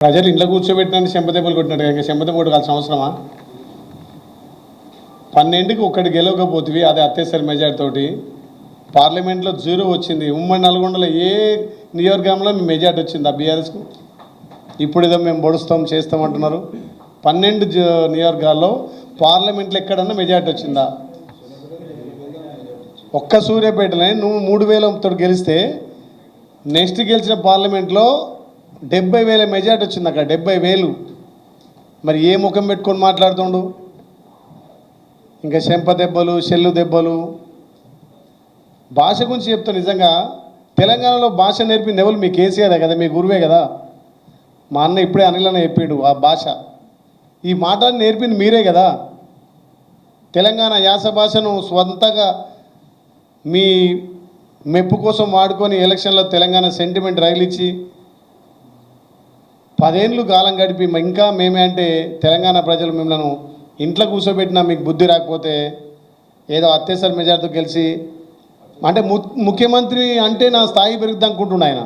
ప్రజలు ఇంట్లో కూర్చోబెట్టినని చెంపదెబ్బలు కొట్టినట్టు ఇంకా చెంపదెబ్బ కొట్టుకోవాల్సిన అవసరమా? 12కి ఒక్కటి గెలవకపోతే అది అత్యవసర మెజార్టీ తోటి పార్లమెంట్లో 0 వచ్చింది. ఉమ్మడి నల్గొండలో ఏ నియోజకవర్గంలో మీ మెజార్టీ వచ్చింది ఆ బీఆర్ఎస్కు? ఇప్పుడు ఏదో మేము పొడుస్తాం చేస్తామంటున్నారు. 12 నియోజకవర్గాల్లో పార్లమెంట్లో ఎక్కడన్నా మెజార్టీ వచ్చిందా? ఒక్క సూర్యాపేటనే నువ్వు 3000తో గెలిస్తే నెక్స్ట్ గెలిచిన పార్లమెంట్లో 70,000 మెజార్టీ వచ్చింది. అక్కడ 70,000. మరి ఏ ముఖం పెట్టుకొని మాట్లాడుతుండు? ఇంకా చెంప దెబ్బలు, చెల్లు దెబ్బలు. భాష గురించి చెప్తా. నిజంగా తెలంగాణలో భాష నేర్పింది ఎవరు? మీ కేసీఆర్ కదా, మీ గురువే కదా. మా అన్న ఇప్పుడే అనిల్ అన్న చెప్పాడు ఆ భాష. ఈ మాట నేర్పింది మీరే కదా. తెలంగాణ యాస భాషను స్వంతగా మీ మెప్పు కోసం వాడుకొని ఎలక్షన్లో తెలంగాణ సెంటిమెంట్ రైలిచ్చి 10 ఏళ్ళు కాలం గడిపి ఇంకా మేమే అంటే తెలంగాణ ప్రజలు మిమ్మల్ని ఇంట్లో కూర్చోబెట్టినా మీకు బుద్ధి రాకపోతే ఏదో అత్యవసర మెజార్టీతో గెలిచి అంటే ముఖ్యమంత్రి అంటే నా స్థాయి పెరుగుద్ది అనుకుంటున్నా ఆయన.